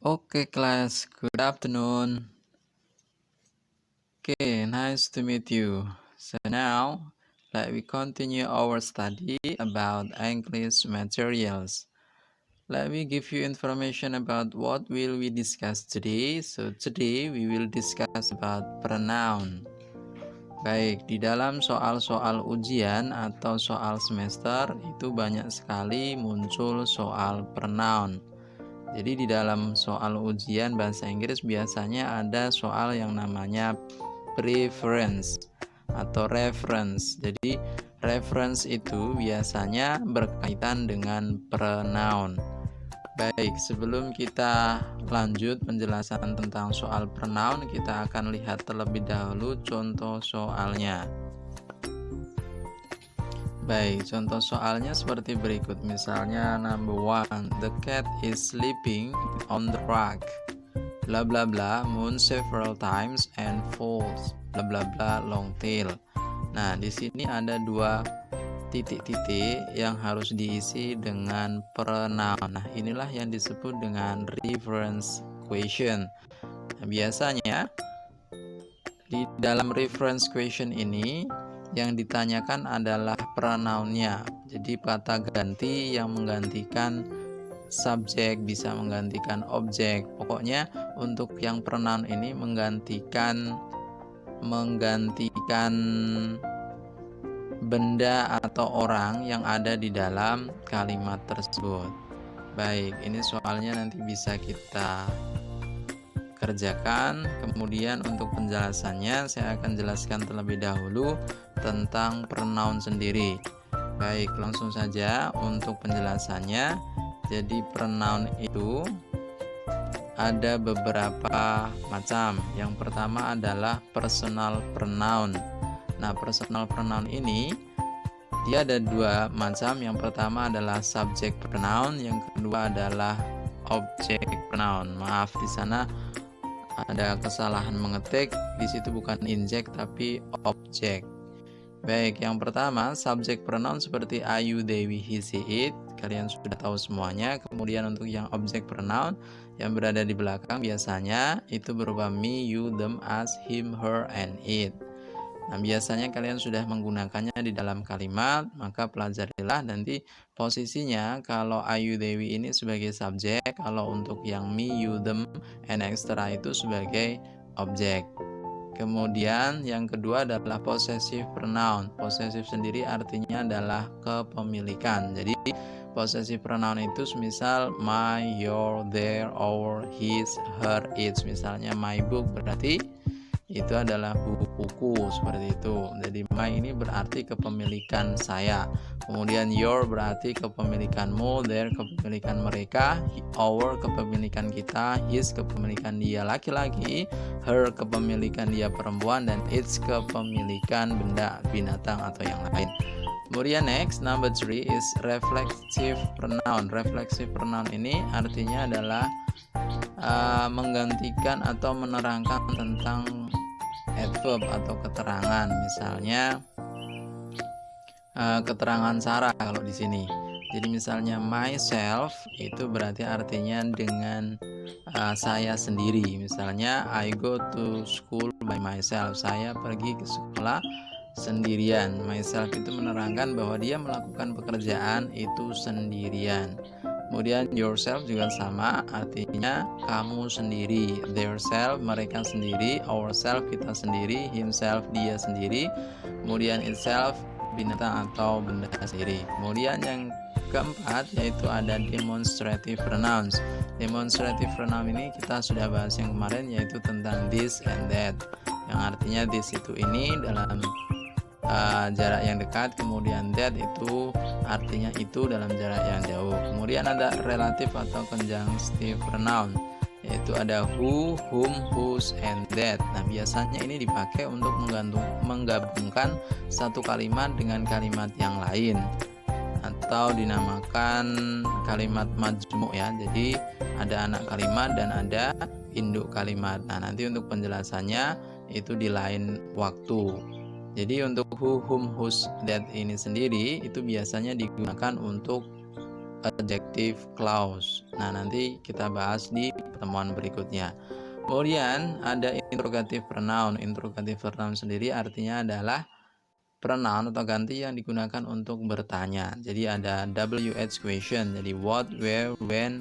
Okay, class. Good afternoon. Okay, nice to meet you. So now, let we continue our study about English materials. Let me give you information about what will we discuss today. So today we will discuss about pronoun. Baik, di dalam soal-soal ujian atau soal semester itu banyak sekali muncul soal pronoun. Jadi di dalam soal ujian bahasa Inggris biasanya ada soal yang namanya preference atau reference. Jadi reference itu biasanya berkaitan dengan pronoun. Baik, sebelum kita lanjut penjelasan tentang soal pronoun, kita akan lihat terlebih dahulu contoh soalnya. Baik, contoh soalnya seperti berikut. Misalnya number 1, the cat is sleeping on the rug. Bla bla bla, moon several times and falls. Bla bla bla, long tail. Nah, di sini ada dua titik-titik yang harus diisi dengan pronoun. Nah, inilah yang disebut dengan reference question. Nah, biasanya di dalam reference question ini yang ditanyakan adalah pronounnya. Jadi kata ganti yang menggantikan subjek, bisa menggantikan objek. Pokoknya untuk yang pronoun ini menggantikan benda atau orang yang ada di dalam kalimat tersebut. Baik, ini soalnya nanti bisa kita kerjakan. Kemudian untuk penjelasannya saya akan jelaskan terlebih dahulu tentang pronoun sendiri. Baik, langsung saja untuk penjelasannya. Jadi pronoun itu ada beberapa macam. Yang pertama adalah personal pronoun. Nah, personal pronoun ini dia ada dua macam. Yang pertama adalah subject pronoun, yang kedua adalah object pronoun. Maaf, di sana ada kesalahan mengetik. Di situ bukan inject tapi object. Baik, yang pertama subject pronoun seperti I, you, they, we, he, she, it. Kalian sudah tahu semuanya. Kemudian untuk yang object pronoun yang berada di belakang biasanya itu berupa me, you, them, us, him, her, and it. Nah, biasanya kalian sudah menggunakannya di dalam kalimat, maka pelajarilah nanti posisinya. Kalau I, you, they, we ini sebagai subjek, kalau untuk yang me, you, them, and extra itu sebagai objek. Kemudian yang kedua adalah possessive pronoun. Possessive sendiri artinya adalah kepemilikan. Jadi possessive pronoun itu misal my, your, their, our, his, her, its. Misalnya my book berarti itu adalah buku-buku, seperti itu. Jadi my ini berarti kepemilikan saya. Kemudian your berarti kepemilikanmu, their kepemilikan mereka, our kepemilikan kita, his kepemilikan dia laki-laki, her kepemilikan dia perempuan, dan its kepemilikan benda, binatang atau yang lain. Kemudian next, number 3 is reflexive pronoun. Reflexive pronoun ini artinya adalah menggantikan atau menerangkan tentang adverb atau keterangan. Misalnya keterangan Sarah kalau di sini. Jadi misalnya myself itu berarti artinya dengan saya sendiri. Misalnya I go to school by myself. Saya pergi ke sekolah sendirian. Myself itu menerangkan bahwa dia melakukan pekerjaan itu sendirian. Kemudian yourself juga sama, artinya kamu sendiri. Their self, mereka sendiri. Ourself, kita sendiri. Himself, dia sendiri. Kemudian itself, binatang atau benda sendiri. Kemudian yang keempat yaitu ada demonstrative pronouns. Demonstrative pronoun ini kita sudah bahas yang kemarin, yaitu tentang this and that, yang artinya this itu ini dalam jarak yang dekat, kemudian that itu artinya itu dalam jarak yang jauh. Kemudian ada relative atau conjunctive pronoun, yaitu ada who, whom, whose, and that. Nah, biasanya ini dipakai untuk menggabungkan satu kalimat dengan kalimat yang lain, atau dinamakan kalimat majmuk ya. Jadi ada anak kalimat dan ada induk kalimat. Nah, nanti untuk penjelasannya itu di lain waktu. Jadi untuk who, whom, whose, that ini sendiri itu biasanya digunakan untuk adjective clause. Nah, nanti kita bahas di pertemuan berikutnya. Kemudian ada interrogative pronoun. Interrogative pronoun sendiri artinya adalah pronoun atau ganti yang digunakan untuk bertanya. Jadi ada WH question. Jadi what, where, when,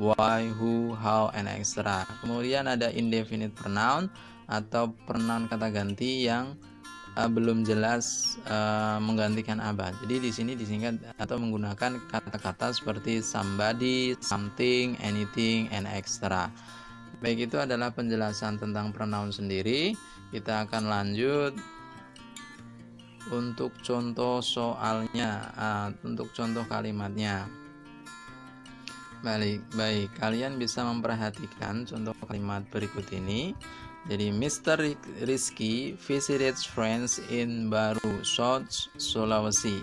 why, who, how, and etc. Kemudian ada indefinite pronoun atau pronoun kata ganti yang belum jelas menggantikan apa. Jadi di sini disingkat atau menggunakan kata-kata seperti somebody, something, anything, and etc. Baik, itu adalah penjelasan tentang pronoun sendiri. Kita akan lanjut untuk contoh soalnya, untuk contoh kalimatnya. Baik, kalian bisa memperhatikan contoh kalimat berikut ini. Jadi Mr. Rizky visited friends in Baru, South Sulawesi.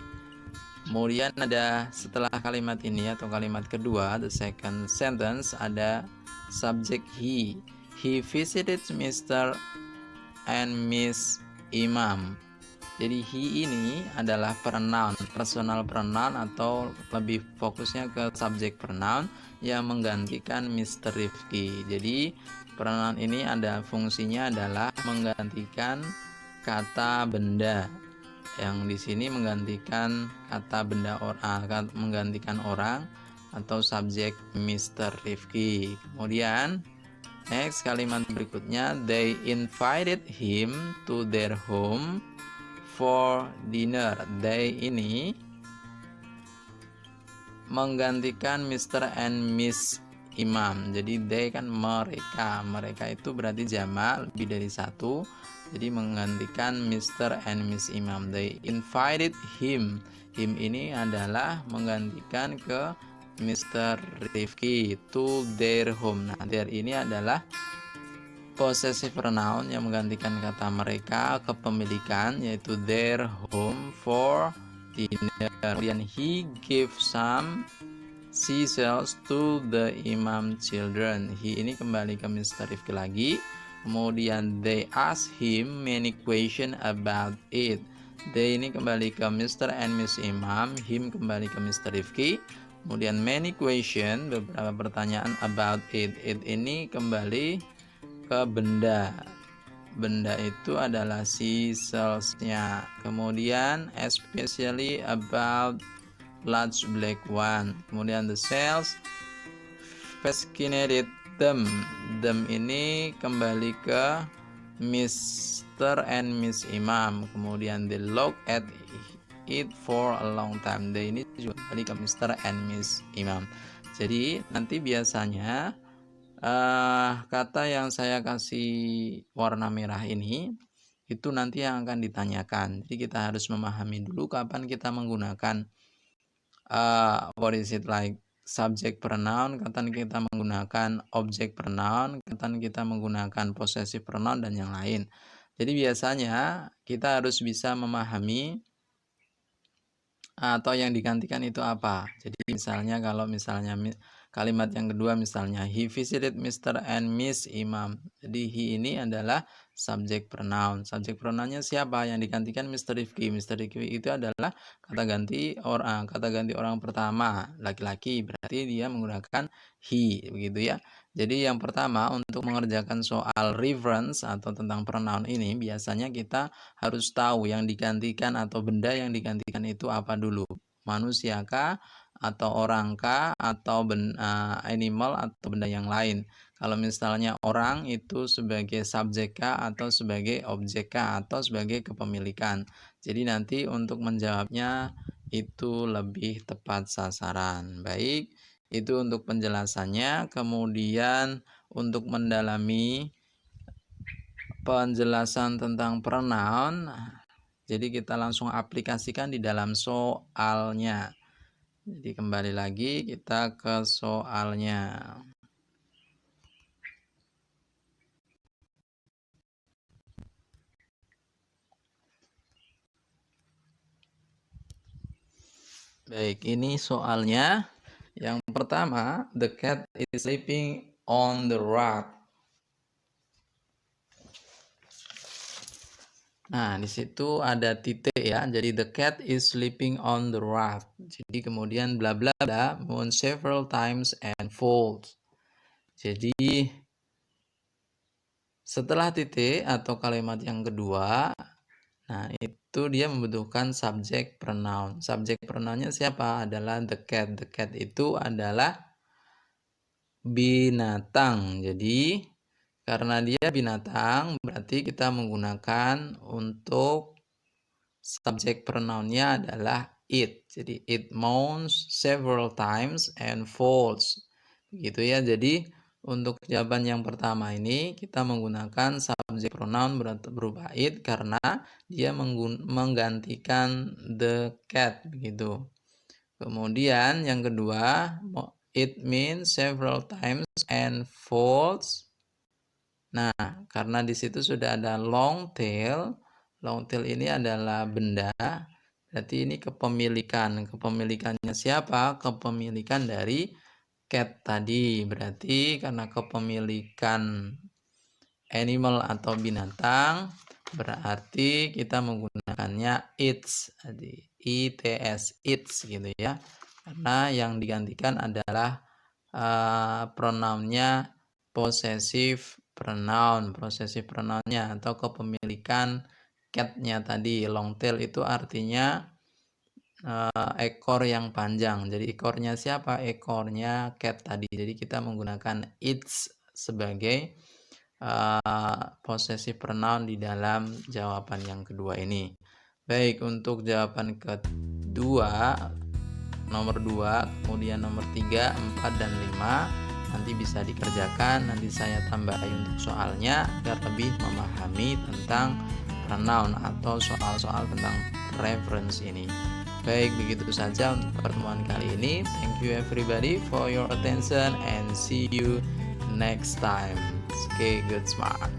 Kemudian ada setelah kalimat ini atau kalimat kedua, the second sentence, ada subject he. He visited Mr. and Miss Imam. Jadi he ini adalah pronoun, personal pronoun atau lebih fokusnya ke subject pronoun yang menggantikan Mr. Rifki. Jadi pronoun ini ada fungsinya adalah menggantikan kata benda. Yang di sini menggantikan kata benda menggantikan orang atau subjek Mr. Rifki. Kemudian next kalimat berikutnya, they invited him to their home for dinner. They ini menggantikan Mr. and Miss Imam. Jadi they kan mereka. Mereka itu berarti jamak lebih dari satu. Jadi menggantikan Mr. and Miss Imam. They invited him. Him ini adalah menggantikan ke Mr. Rifki to their home. Nah, their ini adalah possessive pronoun yang menggantikan kata mereka kepemilikan, yaitu their home for dinner. Kemudian he gave some seashells to the Imam children. He ini kembali ke Mr. Rifki lagi. Kemudian they asked him many questions about it. They ini kembali ke Mr. and Miss Imam. Him kembali ke Mr. Rifki. Kemudian many questions, beberapa pertanyaan about it. It ini kembali ke benda. Benda itu adalah seashellsnya. Kemudian especially about large black one. Kemudian the shells fascinated them. Them ini kembali ke Mr. and Miss Imam. Kemudian they look at it for a long time. They ini juga kembali ke Mr. and Miss Imam. Jadi nanti biasanya kata yang saya kasih warna merah ini itu nanti yang akan ditanyakan. Jadi kita harus memahami dulu kapan kita menggunakan what is it like subject pronoun, kapan kita menggunakan object pronoun, kapan kita menggunakan possessive pronoun dan yang lain. Jadi biasanya kita harus bisa memahami atau yang digantikan itu apa. Jadi misalnya kalau misalnya kalimat yang kedua misalnya he visited Mr. and Miss Imam. Jadi he ini adalah subject pronoun. Subject pronounnya siapa? Yang digantikan Mr. Rifki. Mr. Rifki itu adalah kata ganti orang pertama, laki-laki, berarti dia menggunakan he, begitu ya. Jadi yang pertama untuk mengerjakan soal reference atau tentang pronoun ini biasanya kita harus tahu yang digantikan atau benda yang digantikan itu apa dulu. Manusiakah atau orangkah atau animal atau benda yang lain. Kalau misalnya orang itu sebagai subjekkah atau sebagai objekkah atau sebagai kepemilikan. Jadi nanti untuk menjawabnya itu lebih tepat sasaran. Baik, itu untuk penjelasannya. Kemudian untuk mendalami penjelasan tentang pronoun, jadi kita langsung aplikasikan di dalam soalnya. Jadi kembali lagi kita ke soalnya. Baik, ini soalnya. Yang pertama, the cat is sleeping on the rug. Nah, di situ ada titik ya. Jadi the cat is sleeping on the raft. Jadi kemudian bla bla bla moon several times and falls. Jadi setelah titik atau kalimat yang kedua, nah itu dia membutuhkan subjek pronoun. Subjek pronounnya siapa? Adalah the cat. The cat itu adalah binatang. Jadi karena dia binatang, berarti kita menggunakan untuk subjek pronounnya adalah it. Jadi it moans several times and falls. Begitu ya. Jadi untuk jawaban yang pertama ini kita menggunakan subjek pronoun berupa it karena dia menggantikan the cat begitu. Kemudian yang kedua, it means several times and falls. Nah, karena di situ sudah ada long tail. Long tail ini adalah benda. Berarti ini kepemilikan. Kepemilikannya siapa? Kepemilikan dari cat tadi. Berarti karena kepemilikan animal atau binatang, berarti kita menggunakannya its. ITS, its gitu ya. Karena yang digantikan adalah pronounnya possessive pronoun. Possessive pronounnya atau kepemilikan cat-nya tadi. Long tail itu artinya ekor yang panjang. Jadi ekornya siapa? Ekornya cat tadi. Jadi kita menggunakan its sebagai possessive pronoun di dalam jawaban yang kedua ini. Baik, untuk jawaban kedua, nomor 2, kemudian nomor 3, 4, dan 5 nanti bisa dikerjakan. Nanti saya tambahin untuk soalnya agar lebih memahami tentang pronoun atau soal-soal tentang reference ini. Baik, begitu saja untuk pertemuan kali ini. Thank you everybody for your attention and see you next time. Stay good smart.